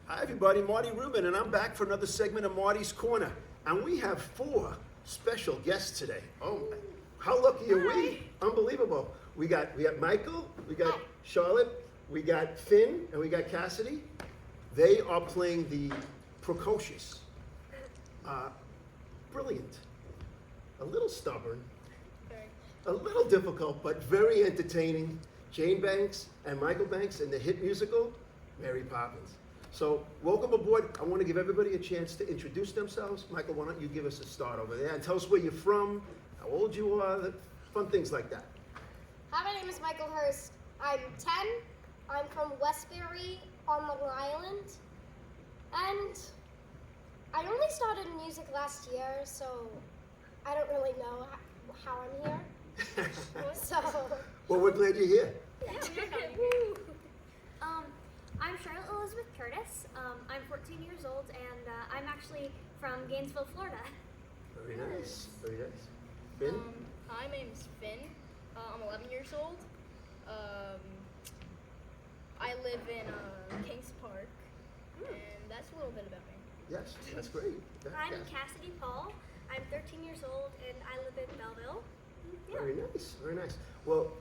Hi everybody, Marty Rubin, and I'm back for another segment of Marty's Corner. And we have 4 special guests today. Oh, how lucky are we? Unbelievable. We got Michael, we got Charlotte, we got Finn, and we got Cassidy. They are playing the precocious, brilliant, a little stubborn, a little difficult, but very entertaining Jane Banks and Michael Banks in the hit musical, Mary Poppins. So welcome aboard. I want to give everybody a chance to introduce themselves. Michael, why don't you give us a start over there and tell us where you're from, how old you are, fun things like that. Hi, my name is Michael Hurst. I'm 10. I'm from Westbury on Long Island. And I only started music last year, so I don't really know how I'm here. So. Well, we're glad you're here. I'm Charlotte Elizabeth Curtis. I'm 14 years old, and I'm actually from Gainesville, Florida. Very nice, very nice. Finn? Hi, my name is Finn. I'm 11 years old. I live in Kings Park, and that's a little bit about me. Yes, that's great. I'm Cassidy Paul. I'm 13 years old, and I live in Belleville. Yeah. Very nice, very nice. Well,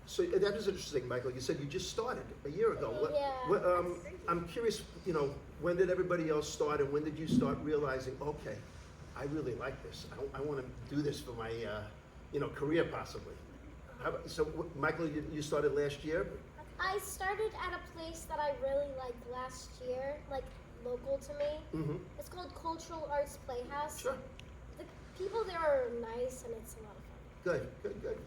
so that was interesting, Michael. You said you just started a year ago. I'm curious, when did everybody else start, and when did you start realizing, okay, I really like this. I want to do this for my, career possibly. Michael, you started last year? I started at a place that I really liked last year, like local to me. Mm-hmm. It's called Cultural Arts Playhouse. Sure. The people there are nice, and it's a lot of fun. Good.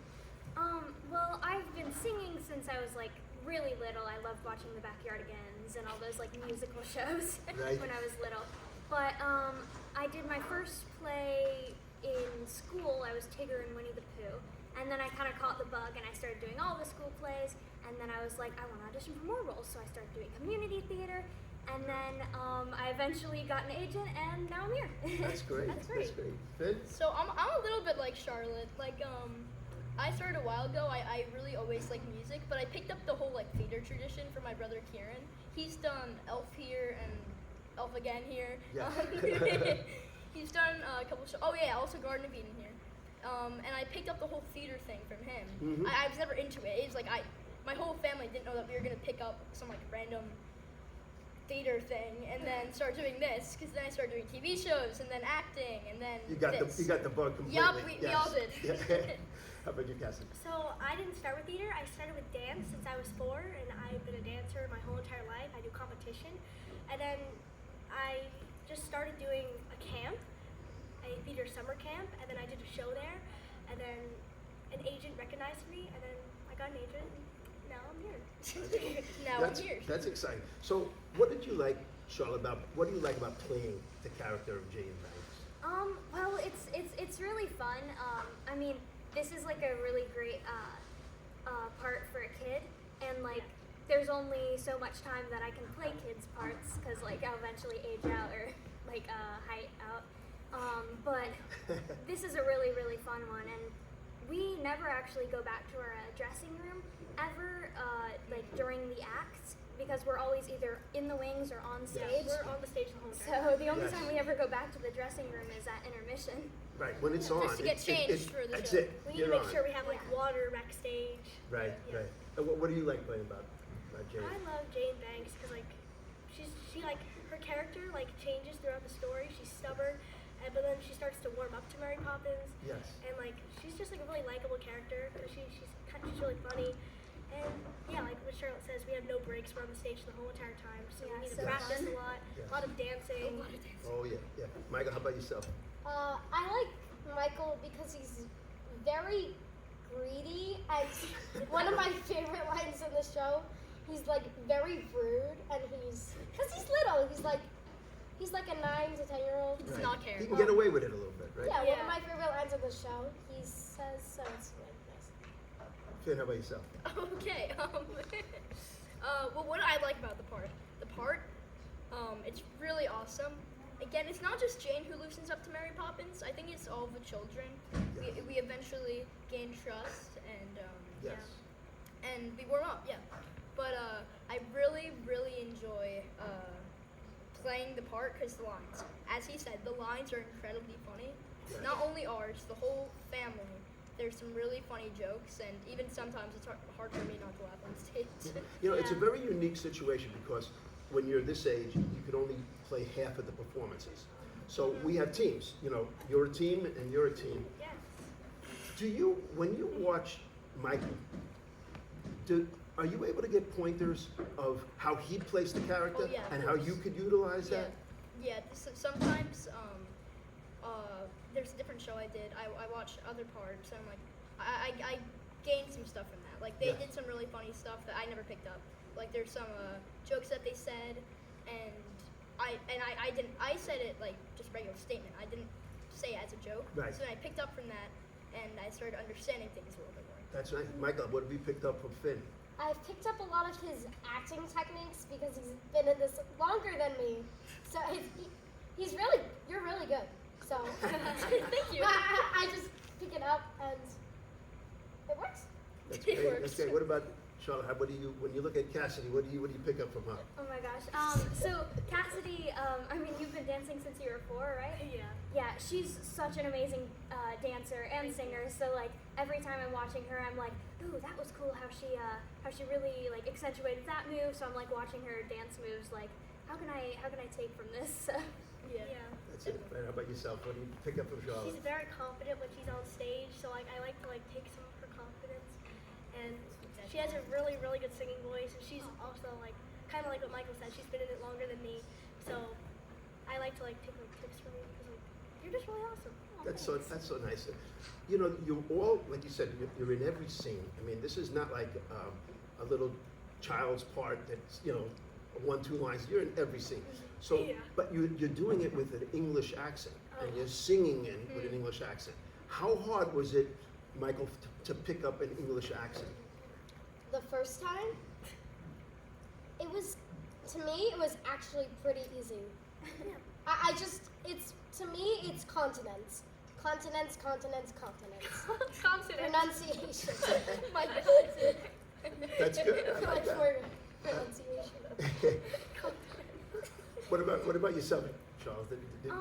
Well, I've been singing since I was really little. I loved watching the Backyardigans and all those musical shows Right. when I was little. But I did my first play in school. I was Tigger and Winnie the Pooh. And then I kind of caught the bug and I started doing all the school plays. And then I was like, I want to audition for more roles. So I started doing community theater. And then I eventually got an agent, and now I'm here. That's great. That's great. Finn? So I'm a little bit like Charlotte. I started a while ago. I really always liked music, but I picked up the whole theater tradition from my brother Kieran. He's done Elf here and Elf again here. Yeah. He's done a couple shows. Oh yeah, also Garden of Eden here. And I picked up the whole theater thing from him. Mm-hmm. I was never into it. It was my whole family didn't know that we were gonna pick up some random theater thing and then start doing this, because then I started doing TV shows and then acting and then You got the bug completely. Yup, we all did. Yeah. How about you, Cassie? So I didn't start with theater. I started with dance since I was 4, and I've been a dancer my whole entire life. I do competition, and then I just started doing a camp, a theater summer camp, and then I did a show there, and then an agent recognized me, and then I got an agent, and now I'm here. I'm here. That's exciting. So, what did you like, Charlotte? What do you like about playing the character of Jane Banks? Well, it's really fun. I mean, this is a really great part for a kid, and there's only so much time that I can play kids parts, because I'll eventually age out or height out. But this is a really, really fun one, and we never actually go back to our dressing room ever, during the act, because we're always either in the wings or on stage. We're on the stage the whole time. So the only time we ever go back to the dressing room is at intermission. Right, when it's on. Just to get changed for the That's show. it. We need to You're make on. sure we have water backstage. Right. And what do you like playing about Jane? I love Jane Banks because she her character changes throughout the story. She's stubborn, but then she starts to warm up to Mary Poppins. Yes. And she's just a really likable character. She's really funny. And yeah, like what Charlotte says, we have no breaks. We're on the stage the whole entire time, so we need to practice a lot. Yes. A lot of dancing. Oh yeah. Michael, how about yourself? I like Michael because he's very greedy, and one of my favorite lines in the show, he's very rude, and because he's little, he's like a 9 to 10-year-old. Does Right. not care. He can get away with it a little bit, right? Yeah, one of my favorite lines of the show, he says, so it's like this. Finn, how about yourself? Okay. Well, what do I like about the part? It's really awesome. Again, it's not just Jane who loosens up to Mary Poppins. I think it's all the children. Yes. We eventually gain trust and Yes. and we warm up. Yeah. But I really, really enjoy playing the part because the lines. As he said, the lines are incredibly funny. Yes. Not only ours, the whole family. There's some really funny jokes, and even sometimes it's hard for me not to laugh on stage. You know, it's a very unique situation because when you're this age, you can only play half of the performances. So we have teams. You know, you're a team and you're a team. Yes. Do you, when you watch Michael, are you able to get pointers of how he plays the character Oh, yeah, of and how you could utilize that? Yeah, sometimes there's a different show I did. I watched other parts, and I'm like, I gained some stuff from that. Like they Yeah. did some really funny stuff that I never picked up. Like there's some jokes that they said, and I said it like just regular statement. I didn't say it as a joke. Right. So then I picked up from that, and I started understanding things a little bit more. That's right. Michael, what have you picked up from Finn? I've picked up a lot of his acting techniques because he's been in this longer than me. So he's really, you're really good. So Thank you. I just pick it up and it works. That's It great. works. That's great. What about Charlotte? What do you, when you look at Cassidy, what do you pick up from her? Oh my gosh. So Cassidy, I mean, you've been dancing since you were 4, right? Yeah. Yeah, she's such an amazing dancer and singer. So like every time I'm watching her, I'm like, ooh, that was cool how she really like accentuated that move. So I'm like watching her dance moves. Like, how can I take from this? Yeah. That's it. And how about yourself? What do you pick up from Charlotte? She's very confident when she's on stage, so like I like to like take some of her confidence. And she has a really, really good singing voice, and she's also like kind of like what Michael said. She's been in it longer than me, so I like to like take like tips from you because like you're just really awesome. Oh, That's thanks. so nice. You know, you all, like you said, you're in every scene. I mean, this is not like a little child's part that's, you know, 1-2 lines. You're in every scene. So, Yeah. but you're doing it with an English accent, and you're singing with an English accent. How hard was it, Michael, to pick up an English accent? The first time, it was, to me, it was actually pretty easy. I just, to me, it's consonants. Consonants, consonants, consonants. Confident. Pronunciation. My God. That's good. I like Much that. more pronunciation. What about yourself, Charles?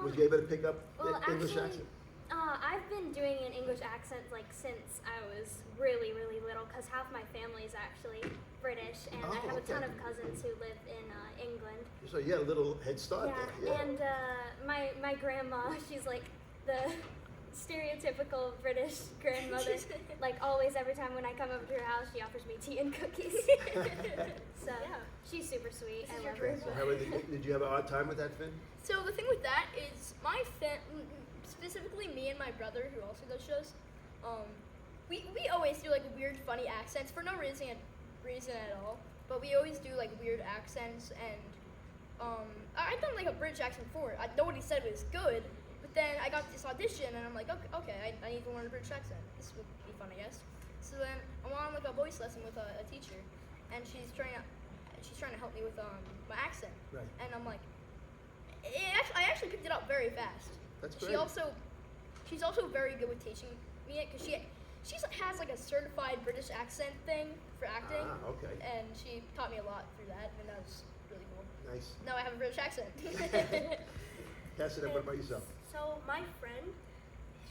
Was you able to pick up Well, the English actually, accent? I've been doing an English accent like since I was really, really little because half my family is actually British, and I Oh, have a ton okay. of cousins who live in England. So yeah, a little head start there. Yeah. And my grandma, she's like the stereotypical British grandmother. Like always, every time when I come over to her house, she offers me tea and cookies. So she's super sweet. I love her. So did you have a hard time with that, Finn? So the thing with that is specifically me and my brother who also does shows, we always do like weird funny accents for no reason at all. But we always do like weird accents, and I've done like a British accent before. Nobody said it was good, but then I got this audition and I'm like, okay, I need to learn a British accent. This would be fun, I guess. So then I'm on like a voice lesson with a teacher, and she's trying to help me with my accent. Right. And I'm like, I actually picked it up very fast. That's She's great. also very good with teaching me it because she has like a certified British accent thing for acting. Ah, okay. And she taught me a lot through that, and that was really cool. Nice. Now I have a British accent. Cassidy, what about yourself? So my friend,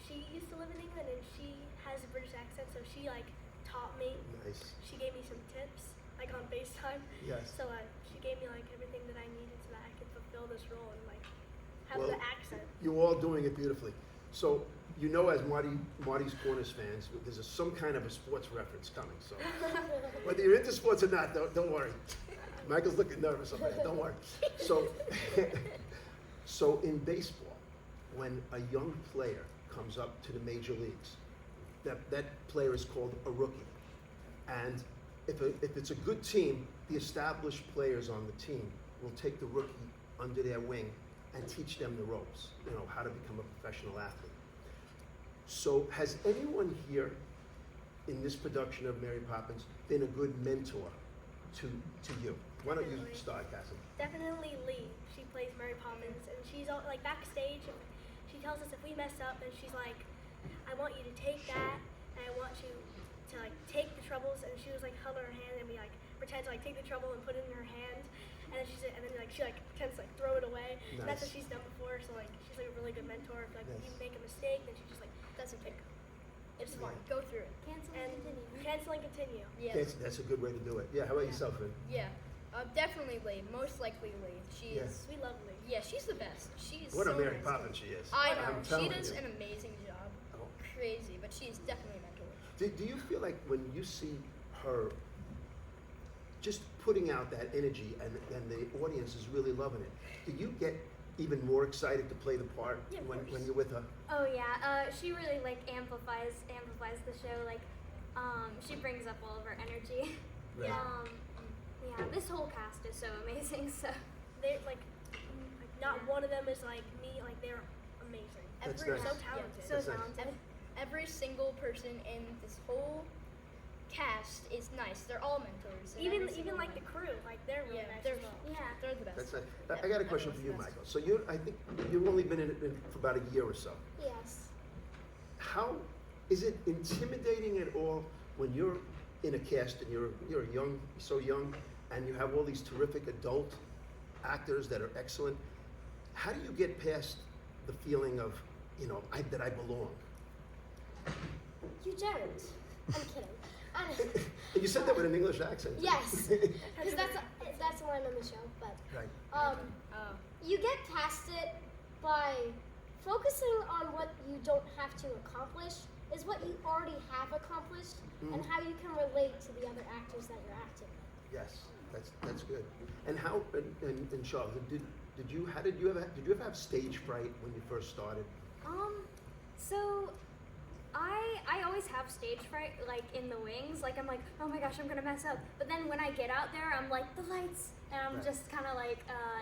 she used to live in England, and she has a British accent, so she like taught me. Nice. She gave me some tips, like on FaceTime. Yes. So she gave me like everything that I needed so that I could fulfill this role and like have Well, the accent. You're all doing it beautifully. So, you know, as Marty's Corners fans, there's some kind of a sports reference coming. So, whether you're into sports or not, don't worry. Michael's looking nervous over there. Don't worry. So, so in baseball, when a young player comes up to the major leagues, that player is called a rookie. And if it's a good team, the established players on the team will take the rookie under their wing and teach them the ropes, you know, how to become a professional athlete. So has anyone here in this production of Mary Poppins been a good mentor to you? Why don't you Definitely. start, Cassie? Definitely Lee. She plays Mary Poppins, and she's all, like backstage. And she tells us if we mess up, and she's like, "I want you to take that, and I want you to like take the troubles." And she was like held her hand, and we like pretend to like take the trouble and put it in her hand, and then she like tends to like throw it away. And that's what Nice. she's done before. So like she's like a really good mentor. If like Nice. you make a mistake, then she just like Doesn't pick. It's Yeah. fun. Go through it. Cancel and and continue. cancel and continue. Yes. That's a good way to do it. Yeah, how about yourself, Vin? Yeah. Definitely Lee. Most likely Lee. She's Yeah. We love Lee. yeah, she's the best. She's What a so Mary nice. Poppins she is. I I'm know. She telling does you. an amazing job. Oh. Crazy, but she's definitely a mentor. Do you feel like when you see her just putting out that energy and the audience is really loving it, do you get even more excited to play the part Yeah, of when course. you're with her? Oh yeah, she really like amplifies the show. Like, she brings up all of her energy. Right. Yeah, this whole cast is so amazing. So They're like not one of them is like me. Like they're amazing. That's Every, nice. So yeah, talented. so That's nice. talented. every single person in this whole cast is nice. They're all mentors. and Even every single like the one. crew, like they're really Yeah, nice they're as well. Yeah. they're the best. That's nice. I got a question for you, Everyone's the Michael. best. So I think you've only been in it for about a year or so. Yes. How is it intimidating at all when you're in a cast and you're so young, and you have all these terrific adult actors that are excellent? How do you get past the feeling of, that I belong? You don't. I'm kidding. And you said that with an English accent. Yes, because that's why I'm in the show. But Right. Oh. you get past it by focusing on what you don't have to accomplish is what you already have accomplished, and Mhm. how you can relate to the other actors that you're acting with. Yes, that's good. And how and Charlotte, did you ever have stage fright when you first started? So I always have stage fright, like in the wings. Like I'm like, oh my gosh, I'm gonna mess up. But then when I get out there, I'm like the lights, and I'm Right. just kind of like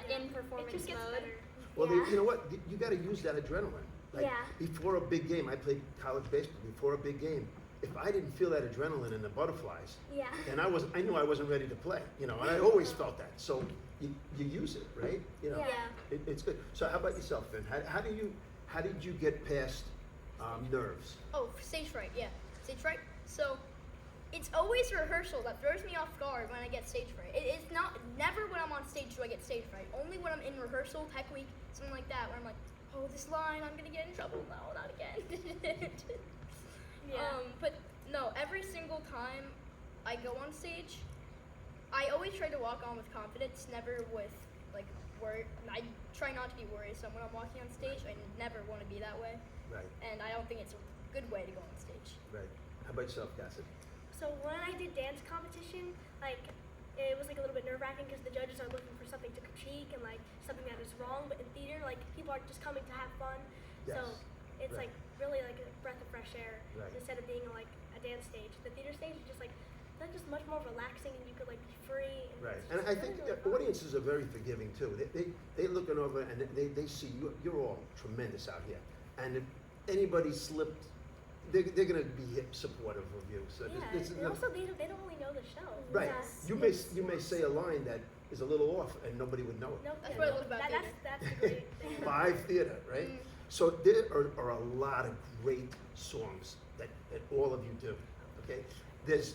in It performance just gets mode. better. Well, Yeah. you know what? You got to use that adrenaline. Like Yeah. before a big game, I played college baseball. Before a big game, if I didn't feel that adrenaline and the butterflies, Yeah. then I knew I wasn't ready to play. And I always felt that. So you use it, right? Yeah. It's good. So how about yourself, Finn? How did you get past nerves? Oh, stage fright, yeah. Stage fright. So, it's always rehearsal that throws me off guard when I get stage fright. It's never when I'm on stage do I get stage fright. Only when I'm in rehearsal, tech week, something like that, where I'm like, oh, this line, I'm gonna get in trouble. No, not again. Yeah. But no, every single time I go on stage, I always try to walk on with confidence, never with like worry. I try not to be worrisome when I'm walking on stage. I never want to be that way. Right, And I don't think it's a good way to go on stage. right. How about yourself, Cassidy? So when I did dance competition, like it was like a little bit nerve-wracking because the judges are looking for something to critique and like something that is wrong. But in theater, like people are just coming to have fun. Yes. So it's Right. like really like a breath of fresh air Right. instead of being like a dance stage. The theater stage is just like that's just much more relaxing and you could like be free. And Right, it's and just I really, think really the fun. audiences are very forgiving too. They looking over and they see you're all tremendous out here, and if anybody slipped, they're going to be supportive of you. So Yeah, it's and also they don't really know the show. right. Yes. You may say a line that is a little off, and nobody would know it. No, That's yeah, what I no, love about that's the great thing. Live theater, right? Mm. So there are a lot of great songs that all of you do. Okay, there's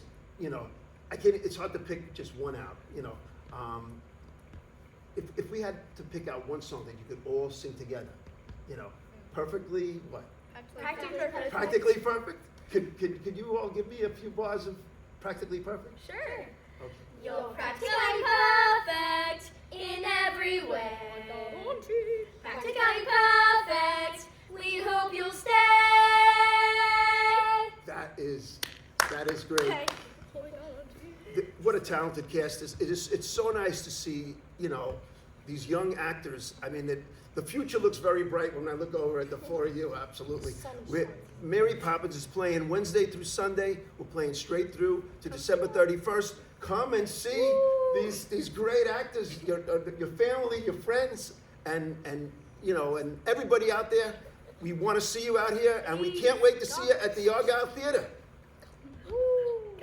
it's hard to pick just one out. If we had to pick out one song that you could all sing together, perfectly what? Practically perfect. Practically perfect. Could you all give me a few bars of practically perfect? Sure. Okay. You're practically perfect in every way. Practically perfect. We hope you'll stay. That is great. Okay. What a talented cast! It's so nice to see these young actors. I mean, the future looks very bright when I look over at the four of you. Absolutely. Sun is We're- shining. Mary Poppins is playing Wednesday through Sunday. We're playing straight through to December 31st. Come and see these great actors, your family, your friends, and everybody out there. We want to see you out here, and we can't wait to see you at the Argyle Theater.